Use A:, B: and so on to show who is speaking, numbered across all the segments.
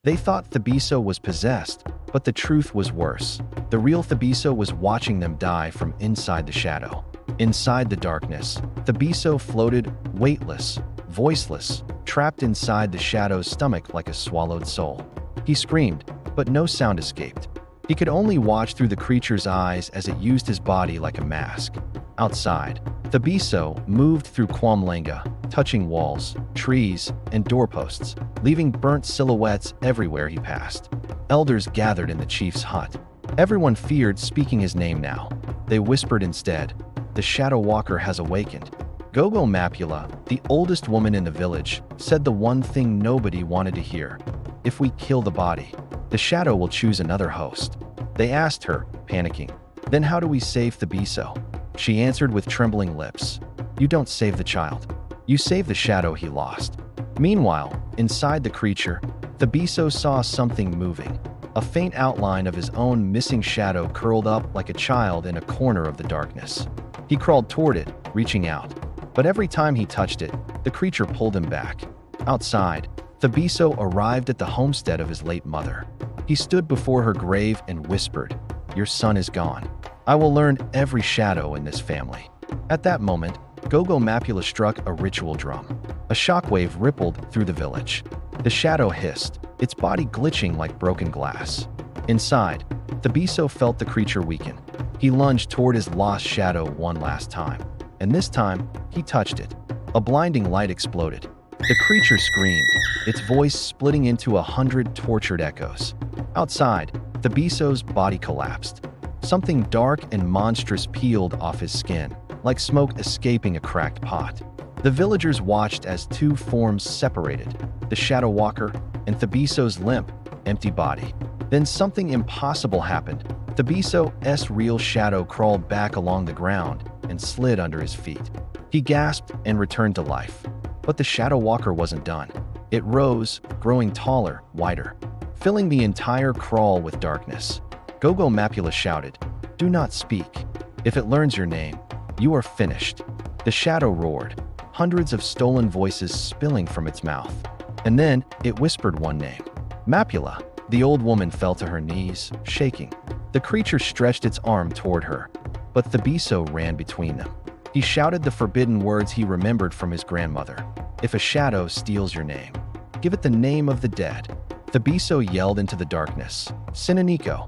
A: They thought Thabiso was possessed, but the truth was worse. The real Thabiso was watching them die from inside the shadow. Inside the darkness, Thabiso floated, weightless, voiceless, trapped inside the shadow's stomach like a swallowed soul. He screamed, but no sound escaped. He could only watch through the creature's eyes as it used his body like a mask. Outside, Thabiso moved through KwaMhlanga, touching walls, trees, and doorposts, leaving burnt silhouettes everywhere he passed. Elders gathered in the chief's hut. Everyone feared speaking his name now. They whispered instead, "The Shadow Walker has awakened." KwaMhlanga, the oldest woman in the village, said the one thing nobody wanted to hear. "If we kill the body, the shadow will choose another host." They asked her, panicking, "Then how do we save Thabiso?" She answered with trembling lips, "You don't save the child. You save the shadow he lost." Meanwhile, inside the creature, Thabiso saw something moving. A faint outline of his own missing shadow curled up like a child in a corner of the darkness. He crawled toward it, reaching out. But every time he touched it, the creature pulled him back. Outside, Thabiso arrived at the homestead of his late mother. He stood before her grave and whispered, "Your son is gone. I will learn every shadow in this family." At that moment, KwaMhlanga struck a ritual drum. A shockwave rippled through the village. The shadow hissed, its body glitching like broken glass. Inside, Thabiso felt the creature weaken. He lunged toward his lost shadow one last time, and this time, he touched it. A blinding light exploded. The creature screamed, its voice splitting into 100 tortured echoes. Outside, Thabiso's body collapsed. Something dark and monstrous peeled off his skin, like smoke escaping a cracked pot. The villagers watched as two forms separated, the Shadow Walker and Thabiso's limp, empty body. Then something impossible happened. Thabiso's real shadow crawled back along the ground and slid under his feet. He gasped and returned to life. But the Shadow Walker wasn't done. It rose, growing taller, wider, filling the entire kraal with darkness. KwaMhlanga shouted, "Do not speak. If it learns your name, you are finished." The shadow roared, hundreds of stolen voices spilling from its mouth. And then it whispered one name, Mapula. The old woman fell to her knees, shaking. The creature stretched its arm toward her, but Thabiso ran between them. He shouted the forbidden words he remembered from his grandmother. "If a shadow steals your name, give it the name of the dead." Thabiso yelled into the darkness, "Sinaniko."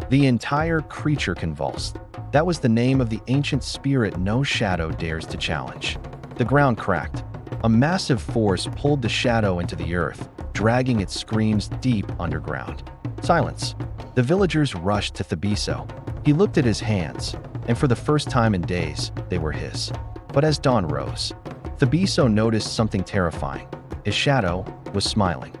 A: The entire creature convulsed. That was the name of the ancient spirit no shadow dares to challenge. The ground cracked. A massive force pulled the shadow into the earth, dragging its screams deep underground. Silence. The villagers rushed to Thabiso. He looked at his hands, and for the first time in days, they were his. But as dawn rose, Thabiso noticed something terrifying. His shadow was smiling.